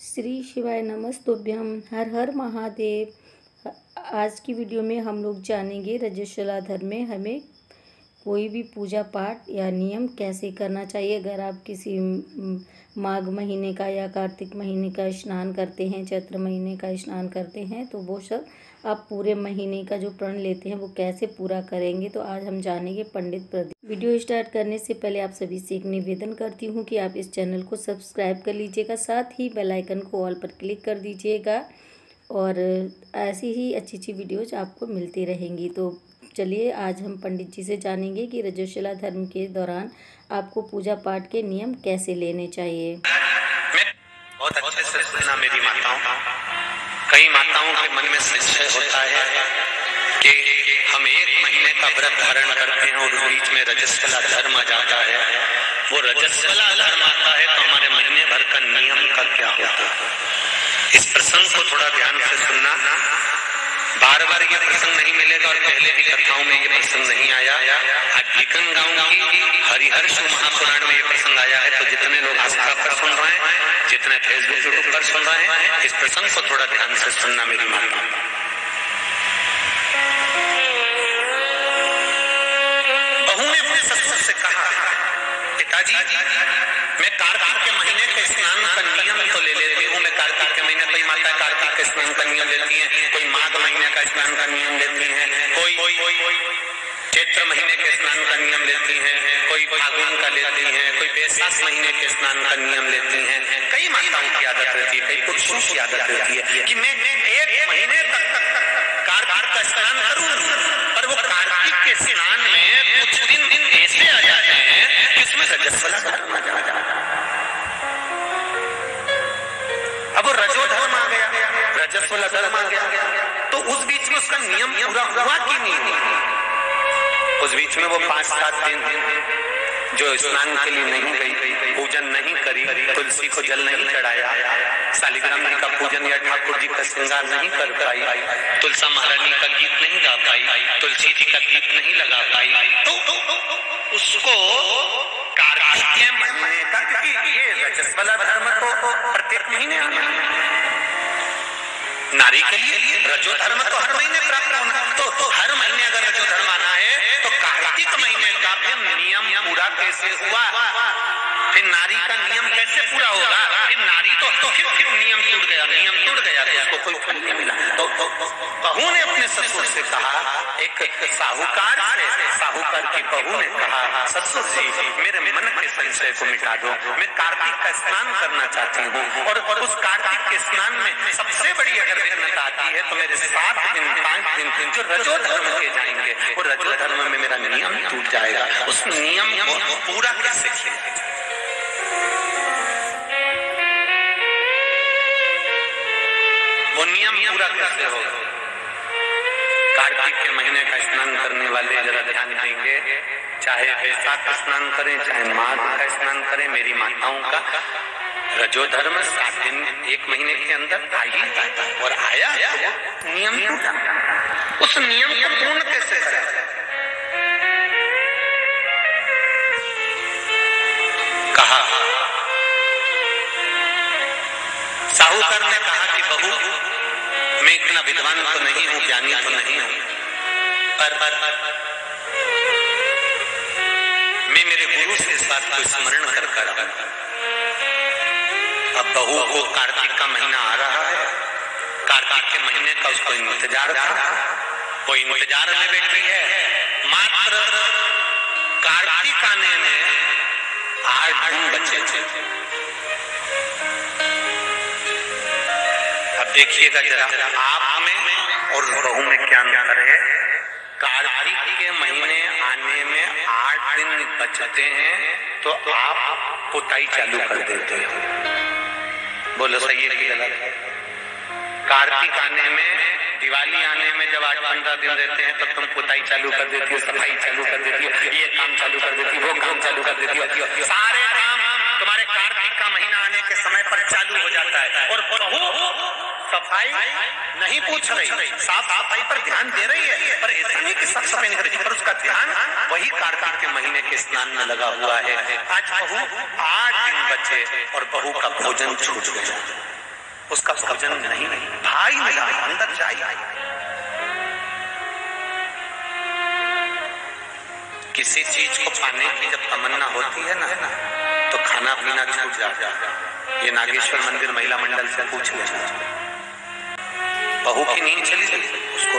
श्री शिवाय नमस्तुभ्यम। हर हर महादेव। आज की वीडियो में हम लोग जानेंगे रजस्वला धर्म में हमें कोई भी पूजा पाठ या नियम कैसे करना चाहिए। अगर आप किसी माघ महीने का या कार्तिक महीने का स्नान करते हैं, चैत्र महीने का स्नान करते हैं, तो वो सब आप पूरे महीने का जो प्रण लेते हैं वो कैसे पूरा करेंगे। तो आज हम जानेंगे पंडित प्रदीप। वीडियो स्टार्ट करने से पहले आप सभी से एक निवेदन करती हूँ कि आप इस चैनल को सब्सक्राइब कर लीजिएगा, साथ ही बेल आइकन को ऑल पर क्लिक कर दीजिएगा और ऐसी ही अच्छी अच्छी वीडियोज आपको मिलती रहेंगी। तो चलिए आज हम पंडित जी से जानेंगे कि रजस्वला धर्म के दौरान आपको पूजा पाठ के नियम कैसे लेने चाहिए। बहुत अच्छे से सुनना मेरी माताओं। कई माताओं के मन में संशय होता है कि हम एक महीने का व्रत धारण करते हैं और उस बीच में रजस्वला धर्म आ जाता है। वो रजस्वला धर्म आता है तो हमारे महीने भर का नियम का क्या होता है। इस प्रसंग को थोड़ा ध्यान से सुनना। बार बार ये प्रसंग नहीं मिलेगा और पहले भी कथाओं में ये प्रसंग नहीं आया। आज लीकन गांव की हरिहर्ष महापुराण में ये प्रसंग आया है। तो जितने लोग आस्था पर सुन रहे हैं, जितने फेसबुक यूट्यूब पर सुन रहे हैं, इस प्रसंग को थोड़ा ध्यान से सुनना मेरी माता। बहू ने अपने ससुर से कहा, पिताजी मैं कार्तिक के महीने के स्नान का नियम तो ले लेती हूँ। मैं कार्तिक के महीने, कोई माता कार्तिक के स्नान का नियम लेती है, कोई माघ महीने का स्नान का नियम लेती है, कोई चैत्र महीने के स्नान का नियम लेती है, कोई फागुन का लेती है, कोई बैसाख महीने के स्नान का नियम लेती है। कई माताओं की आदत रहती है, कई पुरुषों की आदत रहती है कि मैं एक महीने तक कार्तिक का स्नान करूं, पर वो कार्तिक के स्नान में कुछ दिन ऐसे आ जाते हैं कि उसमें रजस्वला धर्म आ जाता है। अब वो रजो धर्म आ गया, रजस्वला धर्म आ गया, तो उस बीच में उसका नियम पूरा हुआ कि नहीं। उस बीच में वो 5-7 दिन जो स्नान के लिए नहीं गई, पूजन नहीं करी, तुलसी को जल नहीं चढ़ाया, शालिग्राम जी का पूजन या ठाकुर जी का श्रृंगार नहीं कर पाई, तुलसा महारानी का गीत नहीं गा पाई, तुलसी जी का गीत नहीं लगा पाई, तो उसको कार्तिक के महीने का, क्योंकि ये रजस्वला धर्म तो प्रत्येक महीने आना है नारी के लिए। रजो धर्म तो हर महीने प्राप्त होना, तो हर महीने अगर रजो धर्म आना है तो कार्तिक महीने का फिर नियम पूरा कैसे हुआ, फिर नारी का नियम कैसे पूरा होगा। फिर नारी तो फिर नियम टूट गया, नियम टूट गया तो उसको कोई फल नहीं मिला। तो बहू ने अपने ससुर से कहा, एक साहूकार की बहू ने कहा, ससुर जी मेरे मन के संशय को मिटा दो, मैं कार्तिक का स्नान करना चाहती हूँ और उस कार्तिक के स्नान में सबसे बड़ी अगर विघ्नता आती है तो मेरे 7 दिन 5 दिन जो रजो धर्म के जाएंगे, वो रजो धर्म में मेरा नियम टूट जाएगा। उस नियम को पूरा कैसे किया, वो नियम पूरा कैसे होगा। कार्तिक के महीने का स्नान करने वाले जरा ध्यान देंगे, चाहे बैसाख स्नान करें, चाहे माघ का स्नान करें, मेरी माताओं का रजो धर्म 7 दिन 1 महीने के अंदर आ ही जाता है। और आया नियम टूटा, उस नियम को पूर्ण कैसे करें। कहा, साहूकार ने कहा कि बहू मैं इतना विद्वान तो नहीं हूँ, ज्ञानी तो नहीं हूँ, पर मैं मेरे गुरु से इस बात को स्मरण कर रहा हूँ। अब बहू को कार्तिक का महीना आ रहा है, कार्तिक के महीने का उसको इंतजार था, वो इंतजार में बैठी है। मात्र कार्तिक आने में 8 दिन बचे थे। अब देखिएगा जरा आप में और बहू में क्या अंतर है। कार्तिक के महीने आने में 8 दिन बचते हैं तो आप पुताई चालू कर देते हो। बोलो सही है कि गलत है। कार्तिक आने में, दिवाली आने में जब 8-15 दिन रहते हैं तब तुम पुताई चालू कर देती हो, सफाई चालू कर देती हो, ये काम चालू कर देती हो, वो काम चालू कर देती हो। सारे काम तुम्हारे कार्तिक का महीना आने के समय पर चालू हो जाता है। और बहू सफाई नहीं पूछ रही, साफ सफाई पर ध्यान दे रही है, पर ऐसा नहीं कि साफ सफाई नहीं कर रही, पर उसका ध्यान वही कार्तिक के महीने के स्नान में लगा हुआ है। आज बहू 8 दिन बचे और बहू का भोजन छूट गया। उसका भोजन नहीं, भाई मिला अंदर जाए। किसी चीज को पाने की जब तमन्ना होती है ना तो खाना पीना छूट जाता है। ये नागेश्वर मंदिर महिला मंडल से पूछ लेना, बहू की नींद चली गई, उसको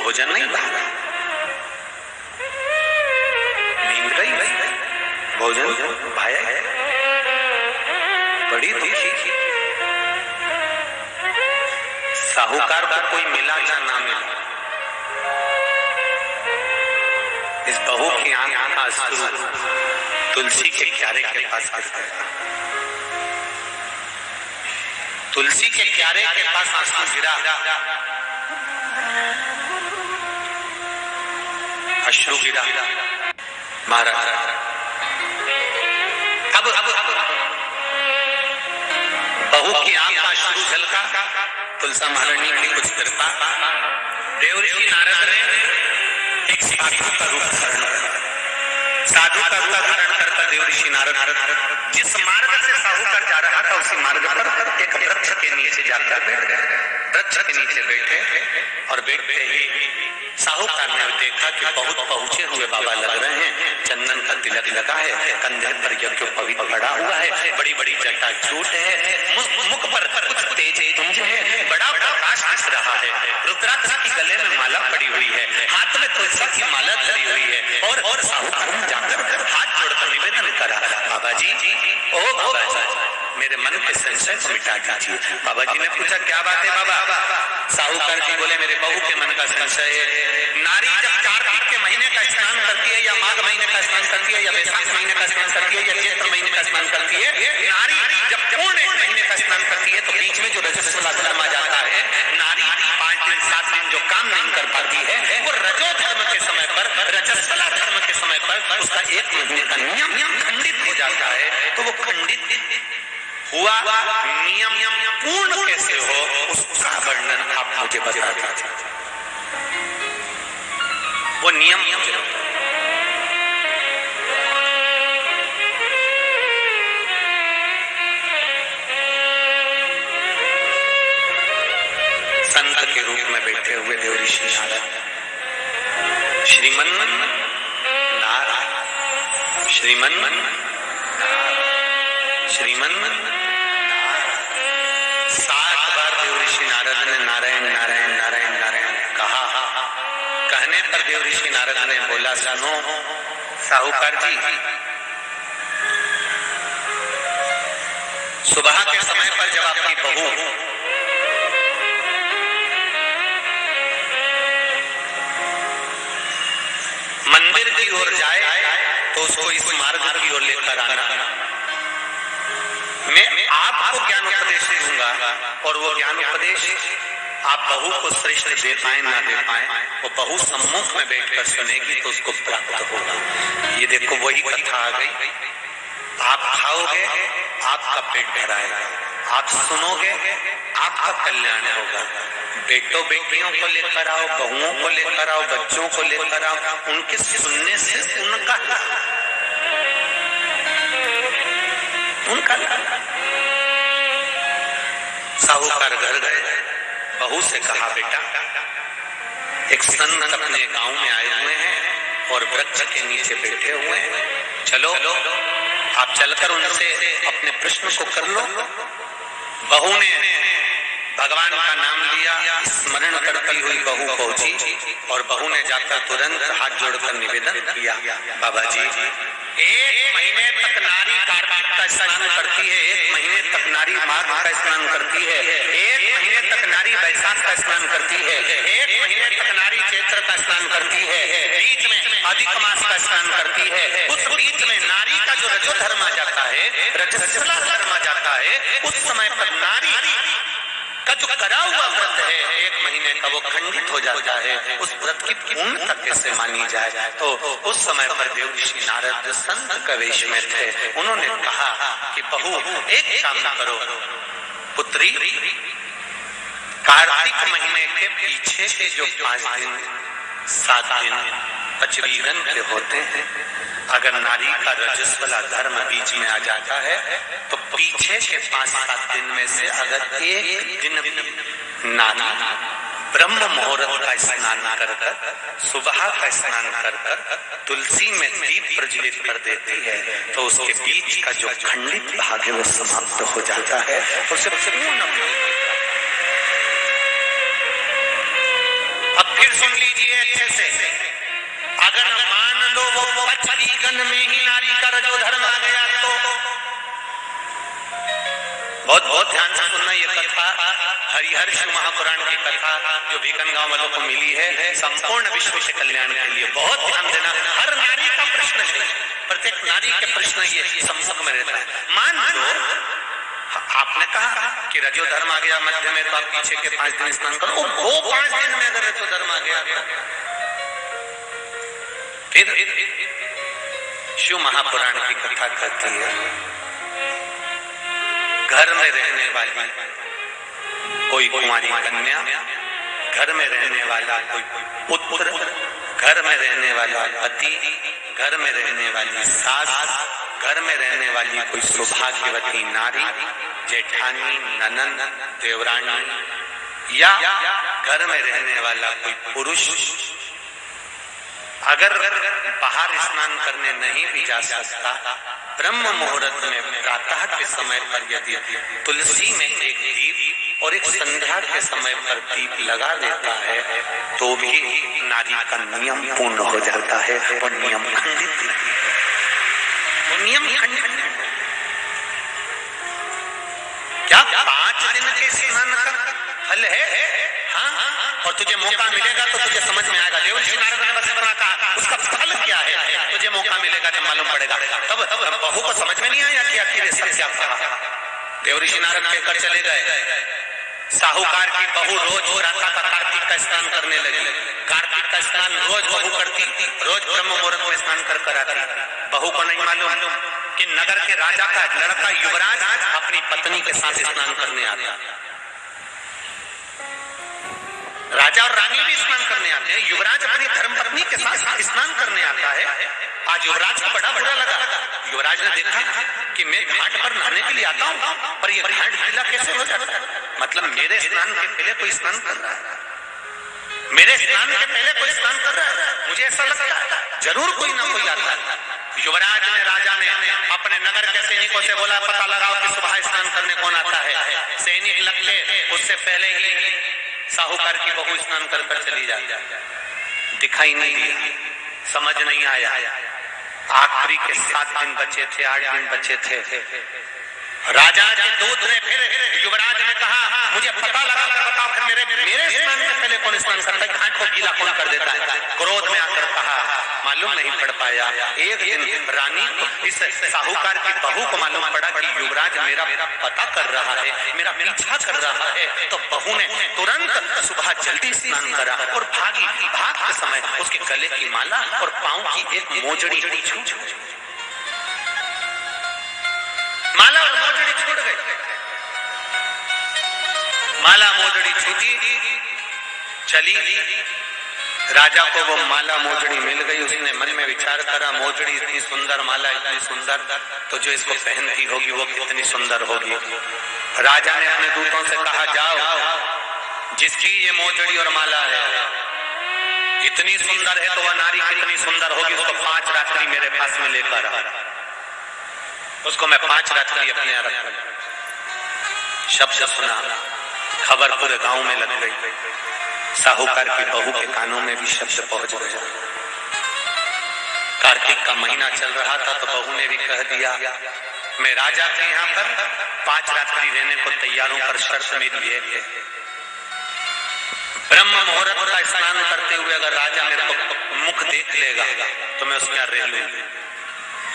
भोजन नहीं भागा, नींद गई, भोजन भाया, बड़ी दुखी। साहूकार को कोई मिला या ना मिला, इस बहू की आंख का अश्रु तुलसी के क्यारे के पास गिरता है। तुलसी के क्यारे के पास आंसू गिरा, अश्रु गिरा। महाराज अब बहू की आंख का अश्रु झलका, तुलसा महारानी की कुछ कृपा, देवऋषि नारद ने एक साधु का रूप धारण किया। साधु का रूप धारण करता देवऋषि नारद जिस मार्ग से साहूकार जा रहा था उसी मार्ग पर एक वृक्ष के नीचे जाकर बैठ गए। वृक्ष के नीचे बैठे और बैठते ही साहूकार ने देखा कि बहुत पहुंचे हुए बाबा लग रहे हैं, चंदन का तिलक लगा है, कंधे पर यज्ञोपवीत पड़ा हुआ है, बड़ी बड़ी जटा जूट है, मुख पर कुछ तेज पुंज है, बड़ा प्रकाश दिख रहा है, रुद्राक्ष की गले में माला पड़ी हुई है, हाथ में तुलसी की माला धरी हुई है। और साहूकार ने जाकर हाथ जोड़कर निवेदन करा, बाबा जी, ओ बाबा जी, मेरे मन के संशय को मिटा दीजिए। बाबा जी ने पूछा, क्या बात है बाबा? साहूकार जी बोले, मेरे बहू के मन का संशय है। नारी जब कार्तिक के महीने का स्नान करती है या माघ महीने का स्नान करती है या वैशाख महीने का स्नान करती है या चैत्र महीने का स्नान करती है, नारी जब पूर्ण एक महीने का स्नान करती है तो बीच में जो रजस्वला धर्म आ जाता है, नारी 5 दिन 7 दिन जो काम नहीं कर पाती है, वो रजो धर्म के समय पर, रजस्वला धर्म के समय पर उसका 1 महीने का नियम खंडित हो जाता है। तो वो खंडित हुआ नियम पूर्ण कैसे हो उसका वर्णन आप मुझे बता दीजिए। वो नियम मुझे संत के रूप में बैठे हुए देवऋषि नारद श्रीमन नारायण, श्रीमन श्रीमन 7 बार देवऋषि नारद ने नारायण नारायण नारायण नारायण कहा। कहने पर देवऋषि नारद ने बोला, सुनो साहूकार जी, सुबह के समय पर जब आपकी बहू मंदिर की ओर जाए तो उसको इस मार्ग की ओर लेकर आना। मैं आपको ज्ञान उपदेश दूंगा और वो ज्ञान उपदेश आप बहू को श्रेष्ठ दे पाए ना दे पाए, वो बहू सम्मुख में बैठकर सुनेगी तो उसको प्राप्त होगा। ये देखो वही कथा आ गई। आप खाओगे आपका पेट भराएगा, आप सुनोगे आपका कल्याण होगा। बेटों बेटियों को लेकर आओ, बहुओं को लेकर आओ, बच्चों को लेकर आओ, उनके सुनने से उनका साहूकार घर गए, बहू से कहा, बेटा एक संत अपने गांव में आए हुए हैं और वृक्ष के नीचे बैठे हुए हैं, चलो आप चलकर उनसे अपने प्रश्न को कर लो। बहू ने भगवान का नाम लिया, स्मरण करती हुई बहू पहुंची और बहू ने जाकर तुरंत हाथ जोड़कर निवेदन किया, बाबा जी 1 महीने तक नारी कार्तिक का स्नान करती है, 1 महीने तक नारी माघ का स्नान करती है, 1 महीने तक नारी वैशाख का स्नान करती है, 1 महीने तक नारी चैत्र का स्नान करती है, बीच में अधिक मास का स्नान करती है। उस बीच में नारी का जो रजो धर्म आ जाता है, रजस्वला धर्म आ जाता है, उस समय पर नारी का जो करा हुआ व्रत है 1 महीने का, वो खंडित हो जाता है। उस व्रत की पूर्णता कैसे मानी जाए? तो उस समय पर देवऋषि नारद जो संत के वेश में थे, उन्होंने कहा कि बहू एक काम करो, पुत्री कार्तिक महीने के पीछे के जो 5 दिन 7 दिन पचरीगन के होते हैं। अगर नारी का रजस्वला धर्म बीच में आ जाता है तो पीछे के 5-7 दिन में से अगर एक दिन भी नारी ब्रह्म मुहूर्त का स्नान कर कर, सुबह का स्नान कर कर तुलसी में दीप प्रज्वलित कर देती है तो उसके बीच का जो खंडित भाग है वो समाप्त हो जाता है। उसे पूर्ण। अब फिर सुन लीजिए अच्छे से। अगर मान लो वो पचरीगन में ही नारी का रजोधर्म आ गया तो बहुत बहुत ध्यान से सुनना। ये कथा हरिहर शिव महापुराण की कथा जो भीकन गांव वालों को मिली है संपूर्ण विश्व के कल्याण के लिए। बहुत ध्यान देना, हर नारी का प्रश्न है, प्रत्येक नारी के प्रश्न ये सम्मुख में रहता है। मान लो आपने कहा कि रजोधर्म आ गया मध्य में तो आप पीछे के 5 दिन स्नान करो। वो 5 दिन में अगर रजोधर्म आ गया फिर शिव महापुराण की कथा कहती है घर में रहने वाली कोई कुमारी कन्या, घर में रहने वाला कोई पुत्र, घर में रहने वाला पति, घर में रहने वाली सास, घर में रहने वाली कोई सौभाग्यवती नारी, जेठानी, ननंद, देवरानी या घर में रहने वाला कोई पुरुष अगर बाहर स्नान करने नहीं भी जा सकता, ब्रह्म मुहूर्त में प्रातः के समय पर यदि तुलसी में एक दीप और एक संध्या के समय पर दीप लगा देता है तो भी नारी का नियम पूर्ण हो जाता है। वो नियम खंडित, नियम खंडित। क्या 5 दिन के स्नान का फल है? हाँ, और तुझे मौका मिलेगा तो तुझे समझ में आएगा। देवर्षि नारद ने बस इतना कहा, उसका फल क्या है तुझे मौका मिलेगा जब मालूम पड़ेगा। तब बहू को समझ में नहीं आया कि आखिर ये सब क्या कहा। देवर्षि नारद कहकर चले गए। साहूकार की बहू रोज प्रातः का कार्तिक का स्नान करने लगी। कार्तिक का स्नान रोज बहू करती, रोज ब्रह्म मुहूर्त में स्नान कर आती। बहू को नहीं मालूम कि नगर के राजा का लड़का युवराज अपनी पत्नी के साथ स्नान करने आता। राजा और रानी भी स्नान करने आते हैं, युवराज अपनी धर्मपत्नी के साथ स्नान करने आता है। आज युवराज को बड़ा बुरा लगा। युवराज ने देखा कि मैं घाट पर नहाने के लिए आता हूँ पर ये घाट गीला कैसे हो जाता है। मतलब मेरे स्नान के पहले कोई स्नान कर रहा है, मेरे स्नान के पहले कोई स्नान कर रहा है। मुझे ऐसा लगता है जरूर कोई ना कोई आता है। युवराज ने, राजा ने अपने नगर के सैनिकों से बोला पता लगाओ कि सुबह स्नान करने कौन आता है। सैनिक लगते उससे पहले ही साहूकार की बहू स्नान कर कर चली जाती। दिखाई नहीं दिया, समझ नहीं आया। आखिरी के 7 दिन बचे थे, 8 दिन बचे थे। राजा के दूत ने फिर युवराज ने कहा मुझे पता लगा कर बताओ फिर मेरे स्नान से पहले कौन स्नान करता है, घाट को गीला कौन कर देता है। क्रोध में आकर कहा मालूम नहीं पड़ पाया। एक दिन रानी को, इस साहूकार की बहू को मालूम पड़ा कि युवराज मेरा पता कर रहा है, मेरा पीछा कर रहा है। तो बहू ने तुरंत सुबह जल्दी स्नान करा और भागी। भागते समय उसके गले की माला और पांव की एक मोजड़ी छूट गई। माला और मोजड़ी छूट गई। माला मोजड़ी छूटी, चली। राजा को वो माला मोजड़ी मिल गई। उसने मन में विचार करा मोजड़ी इतनी सुंदर, माला इतनी सुंदर, तो जो इसको पहनती होगी वो कितनी सुंदर होगी। राजा ने अपने दूतों से कहा जाओ जिसकी ये मोजड़ी और माला है इतनी सुंदर है तो वह नारी कितनी सुंदर होगी, उसको 5 रात्रि मेरे पास में लेकर आ। उसको मैं 5 रात्रि अपने यहाँ रखूंगा। शब्द सुना, खबर पूरे गांव में लग गई। साहूकार की बहू के कानों में भी शब्द पहुंच गया। कार्तिक का महीना चल रहा था तो बहू ने भी कह दिया मैं राजा के यहाँ पर 5 रात्रि रहने को तैयार हूं, पर शर्त मेरी है ब्रह्म मुहूर्त का स्नान करते हुए अगर राजा मेरे को मुख देख लेगा तो मैं उसके यहाँ रह लूंगी।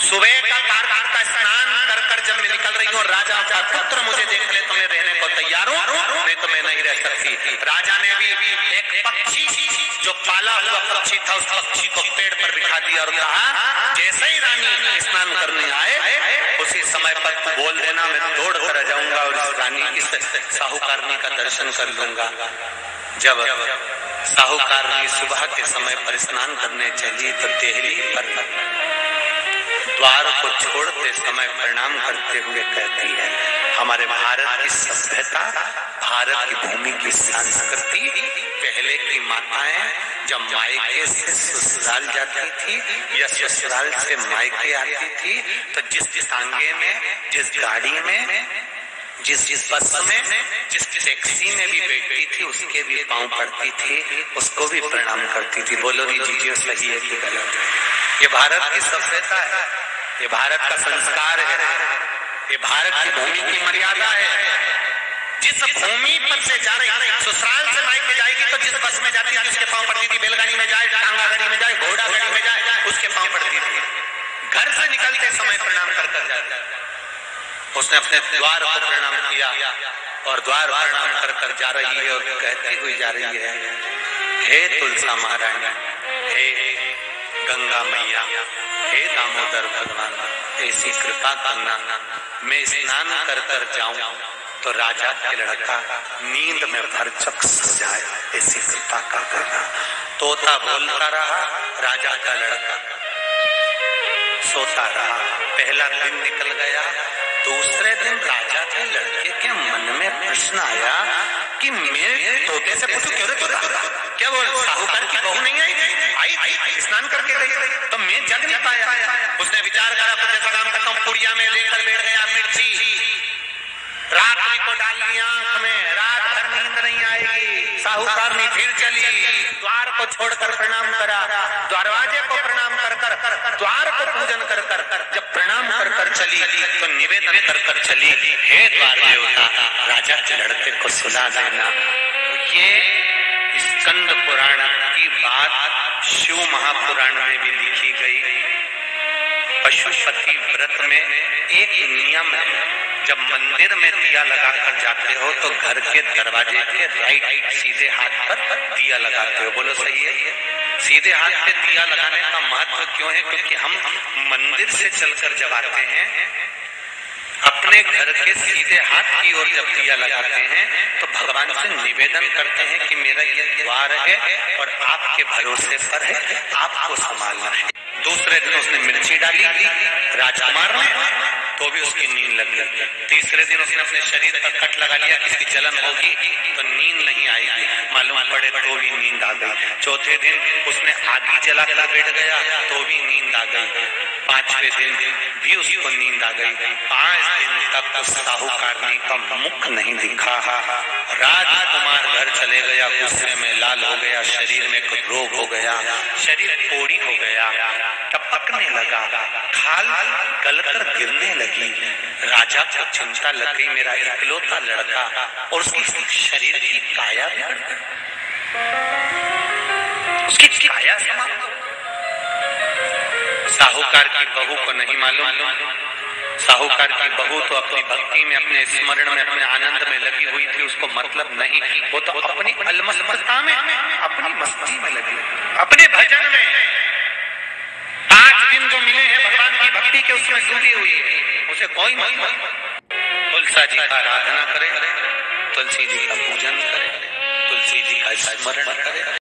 सुबह का कार्तिक का स्नान कर कर जब मैं निकल रही हूँ और राजा का पुत्र मुझे देख ले तो मैं रहने को तैयार हूँ, नहीं तो मैं नहीं रह सकती। राजा ने भी एक पक्षी जो पाला हुआ पक्षी था उस पक्षी को पेड़ पर बिठा दिया और कहा जैसे ही रानी स्नान करने आए उसी समय पर तू बोल देना, मैं दौड़ कर जाऊंगा और इस रानी इस साहूकारनी महात्मा का दर्शन कर लूंगा। जब साहूकारनी सुबह के समय पर स्नान करने चली तो देहली पर द्वार को छोड़ते समय प्रणाम करते हुए कहती है, हमारे भारत की सभ्यता, भारत की भूमि की संस्कृति, पहले की माताएं जब मायके से ससुराल जाती थी या ससुराल से मायके आती थी तो जिस टांगे में, जिस गाड़ी में, जिस बस में, जिस टैक्सी में भी बैठती थी उसके भी पांव पड़ती थी, उसको भी प्रणाम करती थी। बोलो नी जीजिए सही है कि गलत है? ये भारत की सभ्यता है, ये भारत का संस्कार है, ये भारत की भूमि की मर्यादा है। जिस भूमि पर से जा रही, ससुराल से मायके जाएगी तो जिस बस में जाती थी उसके पांव पड़ती थी, बैलगाड़ी में जाए, टांगा गाड़ी में जाए, घोड़ा गाड़ी में जाए, उसके पांव पड़ती थी। घर से निकलते समय प्रणाम कर जाती। उसने अपने द्वार को प्रणाम किया और द्वार प्रणाम कर जा रही है और कहती हुई जा रही है, हे तुलसा महारानी, हे गंगा मैया, हे दामोदर भगवान, ऐसी कृपा करना मैं स्नान कर जाऊं तो राजा के लड़का नींद में भरचक सो जाए, ऐसी कृपा कर देना। तोता बोलता रहा, राजा का लड़का सोता रहा। पहला दिन निकल गया। दूसरे दिन राजा के लड़के के मन में प्रश्न आया कि मैं तोते से पूछूं, क्यों रे तोता, क्या बोल साहूकार की बहू नहीं आई स्नान करके गई तो मैं जग नहीं पाया। उसने विचार करा, कुछ ऐसा काम करता हूँ, पुड़िया में लेकर बैठ गया मिर्ची, रात्रि को डाल ली आंख में, रात भर नींद नहीं आएगी। साहूकारनी फिर चली, द्वार को छोड़कर प्रणाम करा, दरवाजे को प्रणाम कर द्वार को पूजन कर जब प्रणाम कर चली तो निवेदन कर चली, हे द्वार देवता, राजा के लड़के को सुला देना। ये स्कंद पुराण की बात शिव महापुराण में भी लिखी गई। पशुपति व्रत में एक नियम है, जब मंदिर में दिया लगाकर जाते हो तो घर के दरवाजे के राइट सीधे हाथ पर दिया लगाते हो। बोलो सही है? सीधे हाथ पे दिया लगाने का महत्व क्यों है? क्योंकि हम मंदिर से चलकर जब आते हैं अपने घर के सीधे हाथ की ओर जब दिया लगाते हैं तो भगवान से निवेदन करते हैं कि मेरा ये द्वार है और आपके भरोसे पर है, आपको संभालना है। दूसरे दिन उसने मिर्ची डाली राजकुमार ने, तो भी उसकी नींद लग गई। तीसरे दिन उसने अपने शरीर पर कट लगा लिया, किसकी जलन होगी तो नींद नहीं आएगी, मालूम पड़े तो भी नींद आ गई। चौथे दिन उसने आगी जलाकर बैठ गया तो भी नींद आ गई। पांचवें दिन भी उसको नींद आ गई। 5 दिन तक उस साहूकारनी का मुख नहीं दिखा। राजकुमार घर चले गया, गुस्से में लाल हो गया, शरीर में कुछ रोग हो गया, शरीर कोड़ी हो गया, टपकने लगा, खाल गलकर गिरने लगी। राजा को चिंता लग गई, मेरा इकलौता लड़का और उसकी शरीर की काया बिगड़ गई, उसकी काया समाप्त। साहूकार की बहू को नहीं मालूम, साहूकार की बहू तो अपनी भक्ति में, अपने स्मरण में, अपने आनंद में लगी हुई थी, उसको मतलब नहीं, वो तो अपनी अलमस्तता में, अपनी मस्ती में लगी, अपने भजन में। 5 दिन जो मिले हैं भगवान की भक्ति के उसमें डूबी हुई है, उसे कोई मतलब। तुलसा जी का आराधना करे, तुलसी जी का पूजन करे, तुलसी जी का स्मरण करे।